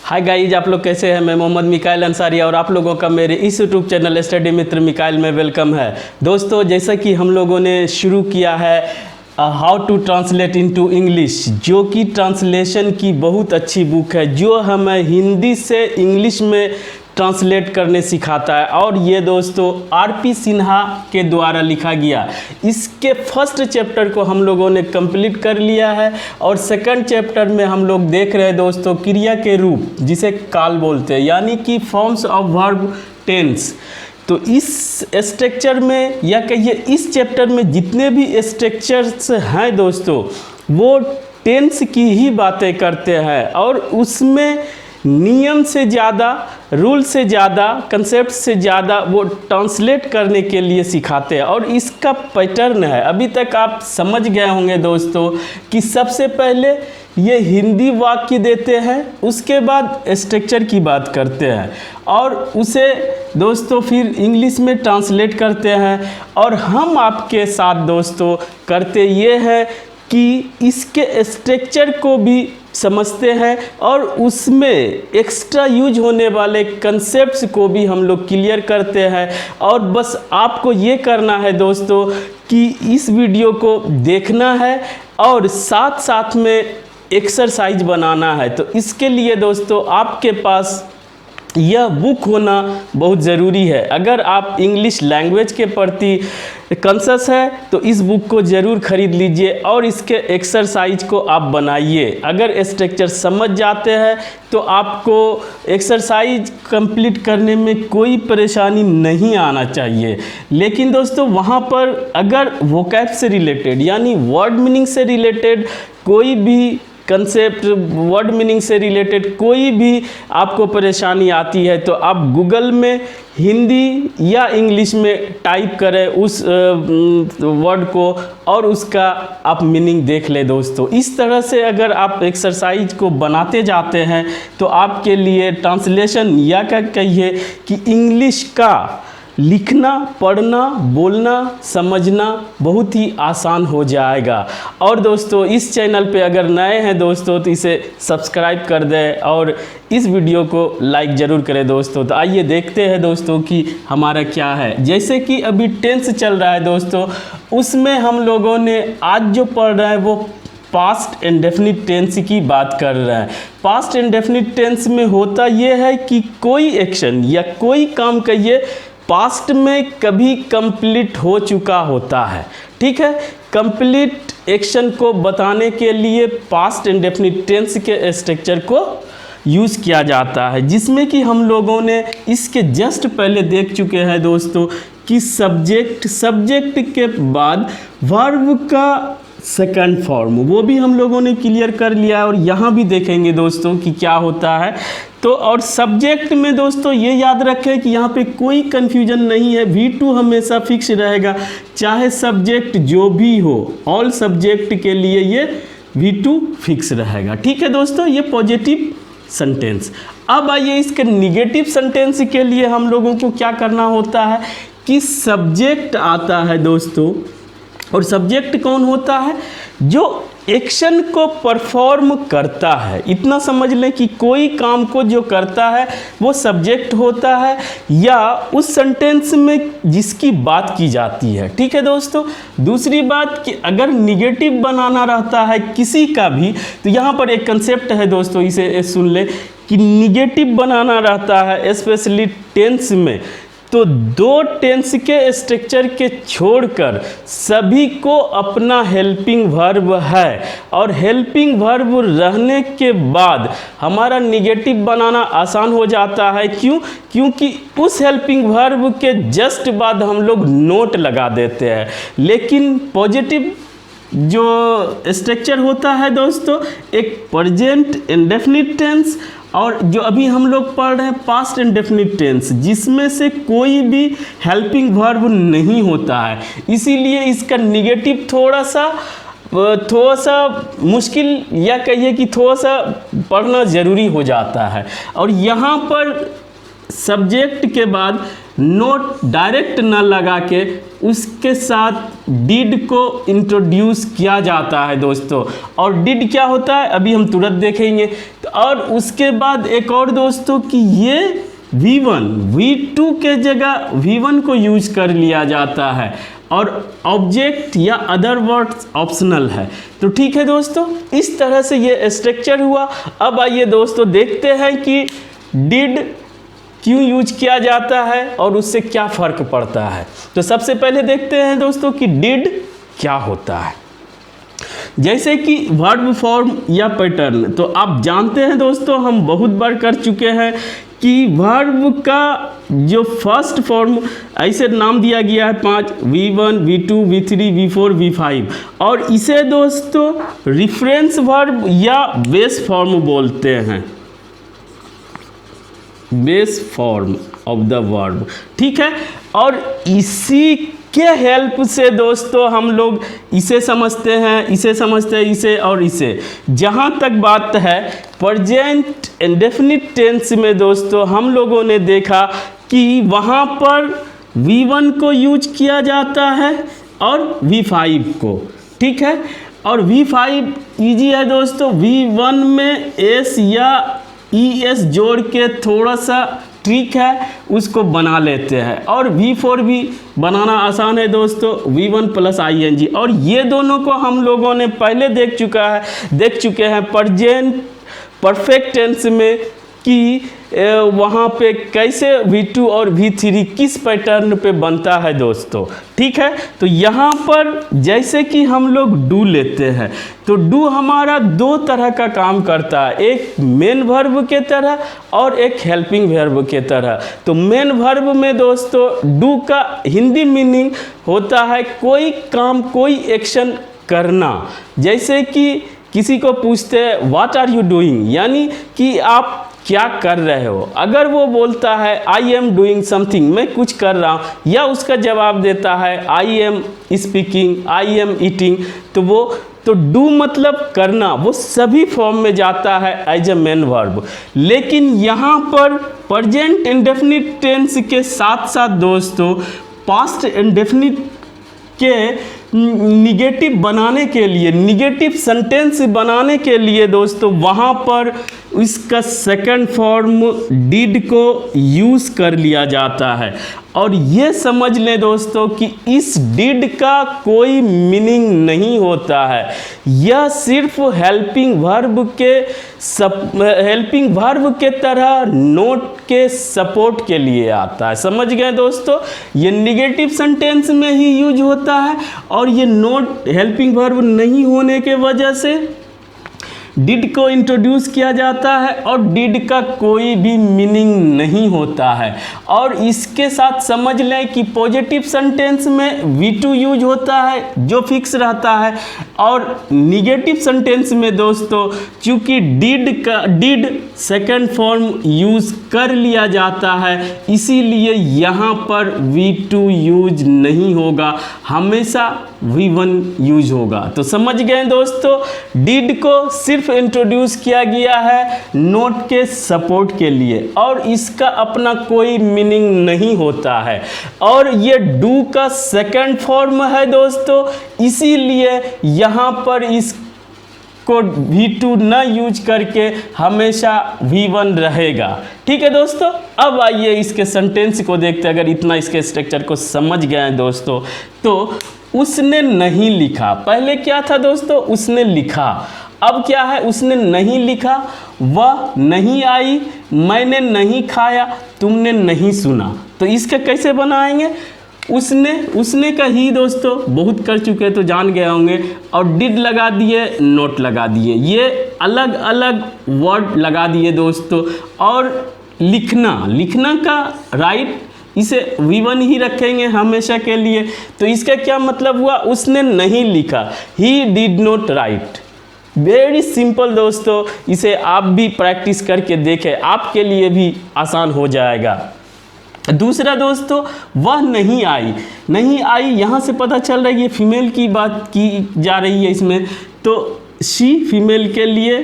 Hi guys, आप लोग कैसे हैं। मैं मोहम्मद मिकाइल अंसारी और आप लोगों का मेरे इस यूट्यूब चैनल स्टडी मित्र मिकाइल में वेलकम है। दोस्तों, जैसा कि हम लोगों ने शुरू किया है how to translate into English, जो कि ट्रांसलेशन की बहुत अच्छी बुक है जो हमें हिंदी से इंग्लिश में ट्रांसलेट करने सिखाता है। और ये दोस्तों आरपी सिन्हा के द्वारा लिखा गया। इसके फर्स्ट चैप्टर को हम लोगों ने कंप्लीट कर लिया है और सेकंड चैप्टर में हम लोग देख रहे हैं दोस्तों क्रिया के रूप, जिसे काल बोलते हैं, यानी कि फॉर्म्स ऑफ वर्ब टेंस। तो इस स्ट्रक्चर में या कहिए इस चैप्टर में जितने भी स्ट्रक्चर्स हैं दोस्तों, वो टेंस की ही बातें करते हैं और उसमें नियम से ज़्यादा, रूल से ज़्यादा, कंसेप्ट से ज़्यादा वो ट्रांसलेट करने के लिए सिखाते हैं। और इसका पैटर्न है, अभी तक आप समझ गए होंगे दोस्तों कि सबसे पहले ये हिंदी वाक्य देते हैं, उसके बाद स्ट्रक्चर की बात करते हैं और उसे दोस्तों फिर इंग्लिश में ट्रांसलेट करते हैं। और हम आपके साथ दोस्तों करते ये है कि इसके स्ट्रक्चर को भी समझते हैं और उसमें एक्स्ट्रा यूज होने वाले कंसेप्ट्स को भी हम लोग क्लियर करते हैं। और बस आपको ये करना है दोस्तों कि इस वीडियो को देखना है और साथ साथ में एक्सरसाइज बनाना है। तो इसके लिए दोस्तों आपके पास यह बुक होना बहुत ज़रूरी है। अगर आप इंग्लिश लैंग्वेज के प्रति कॉन्शियस है तो इस बुक को ज़रूर ख़रीद लीजिए और इसके एक्सरसाइज को आप बनाइए। अगर स्ट्रक्चर समझ जाते हैं तो आपको एक्सरसाइज कंप्लीट करने में कोई परेशानी नहीं आना चाहिए। लेकिन दोस्तों वहाँ पर अगर वोकैब से रिलेटेड यानी वर्ड मीनिंग से रिलेटेड कोई भी कंसेप्ट, वर्ड मीनिंग से रिलेटेड कोई भी आपको परेशानी आती है तो आप गूगल में हिंदी या इंग्लिश में टाइप करें उस वर्ड को और उसका आप मीनिंग देख लें दोस्तों। इस तरह से अगर आप एक्सरसाइज को बनाते जाते हैं तो आपके लिए ट्रांसलेशन या क्या कहिए कि इंग्लिश का लिखना, पढ़ना, बोलना, समझना बहुत ही आसान हो जाएगा। और दोस्तों इस चैनल पे अगर नए हैं दोस्तों तो इसे सब्सक्राइब कर दें और इस वीडियो को लाइक ज़रूर करें दोस्तों। तो आइए देखते हैं दोस्तों कि हमारा क्या है। जैसे कि अभी टेंस चल रहा है दोस्तों, उसमें हम लोगों ने आज जो पढ़ रहे हैं वो पास्ट इंडेफिनिट टेंस की बात कर रहे हैं। पास्ट इंडेफिनिट टेंस में होता ये है कि कोई एक्शन या कोई काम कहिए पास्ट में कभी कंप्लीट हो चुका होता है। ठीक है, कंप्लीट एक्शन को बताने के लिए पास्ट इंडेफिनिट टेंस के स्ट्रक्चर को यूज़ किया जाता है, जिसमें कि हम लोगों ने इसके जस्ट पहले देख चुके हैं दोस्तों कि सब्जेक्ट के बाद वर्ब का सेकंड फॉर्म, वो भी हम लोगों ने क्लियर कर लिया और यहाँ भी देखेंगे दोस्तों कि क्या होता है। तो और सब्जेक्ट में दोस्तों ये याद रखें कि यहाँ पे कोई कन्फ्यूजन नहीं है, V2 हमेशा फिक्स रहेगा, चाहे सब्जेक्ट जो भी हो, ऑल सब्जेक्ट के लिए ये V2 फिक्स रहेगा। ठीक है दोस्तों, ये पॉजिटिव सेंटेंस। अब आइए इसके निगेटिव सेंटेंस के लिए हम लोगों को क्या करना होता है कि सब्जेक्ट आता है दोस्तों, और सब्जेक्ट कौन होता है? जो एक्शन को परफॉर्म करता है। इतना समझ लें कि कोई काम को जो करता है वो सब्जेक्ट होता है या उस सेंटेंस में जिसकी बात की जाती है। ठीक है दोस्तों, दूसरी बात कि अगर निगेटिव बनाना रहता है किसी का भी तो यहाँ पर एक कंसेप्ट है दोस्तों, इसे सुन ले कि निगेटिव बनाना रहता है स्पेशली टेंस में, तो दो टेंस के स्ट्रक्चर के छोड़कर सभी को अपना हेल्पिंग वर्ब है और हेल्पिंग वर्ब रहने के बाद हमारा निगेटिव बनाना आसान हो जाता है। क्यों? क्योंकि उस हेल्पिंग वर्ब के जस्ट बाद हम लोग नोट लगा देते हैं। लेकिन पॉजिटिव जो स्ट्रक्चर होता है दोस्तों, एक प्रेजेंट इंडेफिनिट टेंस और जो अभी हम लोग पढ़ रहे हैं पास्ट इंडेफिनिट टेंस, जिसमें से कोई भी हेल्पिंग वर्ब नहीं होता है। इसीलिए इसका निगेटिव थोड़ा सा मुश्किल या कहिए कि थोड़ा सा पढ़ना ज़रूरी हो जाता है। और यहाँ पर सब्जेक्ट के बाद नोट डायरेक्ट न लगा के उसके साथ डिड को इंट्रोड्यूस किया जाता है दोस्तों। और डिड क्या होता है अभी हम तुरंत देखेंगे। और उसके बाद एक और दोस्तों कि ये V1 V2 के जगह V1 को यूज कर लिया जाता है और ऑब्जेक्ट या अदर वर्ड्स ऑप्शनल है। तो ठीक है दोस्तों, इस तरह से ये स्ट्रक्चर हुआ। अब आइए दोस्तों देखते हैं कि डिड क्यों यूज किया जाता है और उससे क्या फ़र्क पड़ता है। तो सबसे पहले देखते हैं दोस्तों कि डिड क्या होता है। जैसे कि वर्ब फॉर्म या पैटर्न, तो आप जानते हैं दोस्तों, हम बहुत बार कर चुके हैं कि वर्ब का जो फर्स्ट फॉर्म ऐसे नाम दिया गया है 5 V1 V2 V3 V4 V5 और इसे दोस्तों रिफरेंस वर्ब या बेस फॉर्म बोलते हैं, base form of the verb. ठीक है, और इसी के हेल्प से दोस्तों हम लोग इसे समझते हैं, इसे समझते हैं, इसे और इसे। जहाँ तक बात है प्रेजेंट इंडेफिनिट टेंस में दोस्तों हम लोगों ने देखा कि वहाँ पर V1 को यूज किया जाता है और V5 को। ठीक है, और V5 इजी है दोस्तों, V1 में S या ES जोड़ के थोड़ा सा ट्रिक है उसको बना लेते हैं। और V4 भी बनाना आसान है दोस्तों, V1 + ing। और ये दोनों को हम लोगों ने पहले देख चुके हैं प्रेजेंट परफेक्ट टेंस में कि वहाँ पे कैसे V2 और V3 किस पैटर्न पे बनता है दोस्तों। ठीक है, तो यहाँ पर जैसे कि हम लोग डू लेते हैं तो डू हमारा दो तरह का काम करता है, एक मेन वर्ब के तरह और एक हेल्पिंग वर्ब के तरह। तो मेन वर्ब में दोस्तों डू का हिंदी मीनिंग होता है कोई काम, कोई एक्शन करना। जैसे कि किसी को पूछते हैं व्हाट आर यू डूइंग, यानी कि आप क्या कर रहे हो। अगर वो बोलता है आई एम डूइंग समथिंग, मैं कुछ कर रहा हूँ, या उसका जवाब देता है I am speaking, I am eating, तो डू मतलब करना, वो सभी फॉर्म में जाता है एज ए मेन वर्ब। लेकिन यहाँ पर प्रेजेंट इंडेफिनिट टेंस के साथ साथ दोस्तों पास्ट इंडेफिनिट के निगेटिव बनाने के लिए, निगेटिव सेंटेंस बनाने के लिए दोस्तों वहाँ पर इसका सेकंड फॉर्म डिड को यूज़ कर लिया जाता है। और ये समझ लें दोस्तों कि इस डिड का कोई मीनिंग नहीं होता है, यह सिर्फ हेल्पिंग वर्ब के तरह नोट के सपोर्ट के लिए आता है। समझ गए दोस्तों, ये निगेटिव सेंटेंस में ही यूज होता है और ये नोट हेल्पिंग वर्ब नहीं होने के वजह से डिड को इंट्रोड्यूस किया जाता है और डिड का कोई भी मीनिंग नहीं होता है। और इसके साथ समझ लें कि पॉजिटिव सेंटेंस में V2 यूज होता है जो फिक्स रहता है, और निगेटिव सेंटेंस में दोस्तों चूँकि डिड सेकंड फॉर्म यूज कर लिया जाता है, इसीलिए यहाँ पर V2 यूज नहीं होगा, हमेशा V1 यूज होगा। तो समझ गए दोस्तों, डिड को सिर्फ इंट्रोड्यूस किया गया है नोट के सपोर्ट के लिए और इसका अपना कोई मीनिंग नहीं होता है। और ये डू का सेकंड फॉर्म है दोस्तों, इसीलिए यहाँ पर इसको V2 न यूज करके हमेशा V1 रहेगा। ठीक है दोस्तों, अब आइए इसके सेंटेंस को देखते हैं। अगर इतना इसके स्ट्रक्चर को समझ गए हैं दोस्तों, तो उसने नहीं लिखा, पहले क्या था दोस्तों, उसने लिखा। अब क्या है, उसने नहीं लिखा, वह नहीं आई, मैंने नहीं खाया, तुमने नहीं सुना। तो इसका कैसे बनाएंगे, उसने का ही दोस्तों बहुत कर चुके हैं तो जान गए होंगे, और डिड लगा दिए, नोट लगा दिए, ये अलग अलग वर्ड लगा दिए दोस्तों। और लिखना का राइट इसे V1 ही रखेंगे हमेशा के लिए। तो इसका क्या मतलब हुआ, उसने नहीं लिखा, he did not right. Very simple दोस्तों, इसे आप भी प्रैक्टिस करके देखें, आपके लिए भी आसान हो जाएगा। दूसरा दोस्तों, वह नहीं आई, यहाँ से पता चल रहा है ये फीमेल की बात की जा रही है इसमें, तो शी फीमेल के लिए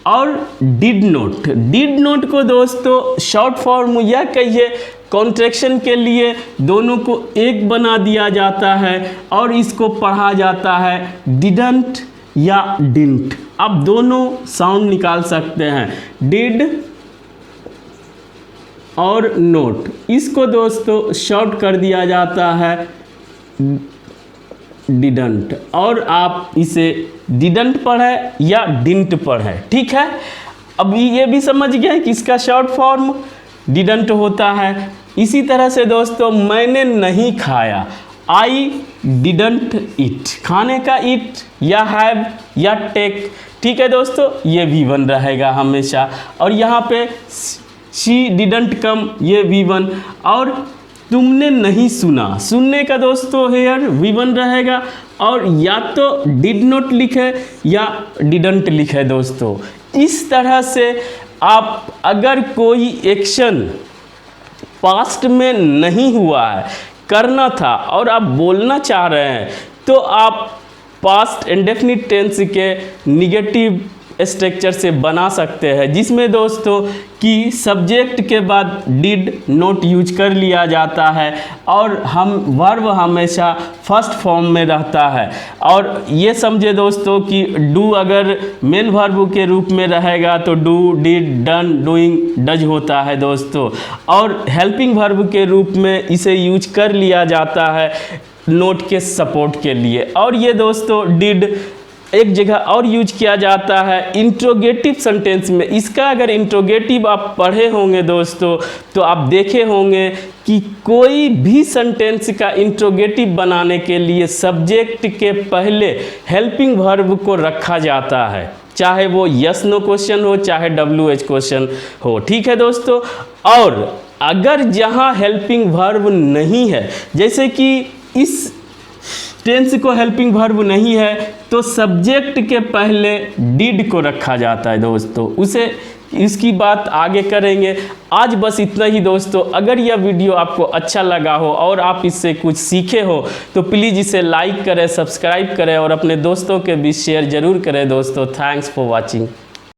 और डिड नोट को दोस्तों शॉर्ट फॉर्म या कहिए कॉन्ट्रैक्शन के लिए दोनों को एक बना दिया जाता है और इसको पढ़ा जाता है डिडंट या डिंट। आप दोनों साउंड निकाल सकते हैं, डिड और नोट। इसको दोस्तों शॉर्ट कर दिया जाता है डिडंट, और आप इसे डिडंट पढ़े या डिंट पढ़े, ठीक है। अब ये भी समझ गए कि इसका शॉर्ट फॉर्म डिडंट होता है। इसी तरह से दोस्तों मैंने नहीं खाया, आई डिडंट ईट, खाने का ईट या हैव या टेक, ठीक है दोस्तों, ये V1 रहेगा हमेशा। और यहाँ पे शी डिडंट कम, ये V1। और तुमने नहीं सुना, सुनने का दोस्तों हेयर V1 रहेगा, और या तो डिड नॉट लिखे या डिडंट लिखे दोस्तों। इस तरह से आप अगर कोई एक्शन पास्ट में नहीं हुआ है, करना था और आप बोलना चाह रहे हैं, तो आप पास्ट इंडेफिनिट टेंस के निगेटिव स्ट्रक्चर से बना सकते हैं, जिसमें दोस्तों कि सब्जेक्ट के बाद डिड नोट यूज कर लिया जाता है और हम वर्ब हमेशा फर्स्ट फॉर्म में रहता है। और ये समझे दोस्तों कि डू अगर मेन वर्ब के रूप में रहेगा तो do, did, done, doing, does होता है दोस्तों, और हेल्पिंग वर्ब के रूप में इसे यूज कर लिया जाता है नोट के सपोर्ट के लिए। और ये दोस्तों डिड एक जगह और यूज किया जाता है इंट्रोगेटिव सेंटेंस में। इसका अगर इंट्रोगेटिव आप पढ़े होंगे दोस्तों तो आप देखे होंगे कि कोई भी सेंटेंस का इंट्रोगेटिव बनाने के लिए सब्जेक्ट के पहले हेल्पिंग वर्ब को रखा जाता है, चाहे वो यस नो क्वेश्चन हो, चाहे WH क्वेश्चन हो, ठीक है दोस्तों। और अगर जहाँ हेल्पिंग वर्ब नहीं है, जैसे कि इस टेंस को हेल्पिंग वर्ब नहीं है, तो सब्जेक्ट के पहले डिड को रखा जाता है दोस्तों। उसे इसकी बात आगे करेंगे। आज बस इतना ही दोस्तों। अगर यह वीडियो आपको अच्छा लगा हो और आप इससे कुछ सीखे हो तो प्लीज़ इसे लाइक करें, सब्सक्राइब करें और अपने दोस्तों के बीच शेयर ज़रूर करें दोस्तों। Thanks for watching.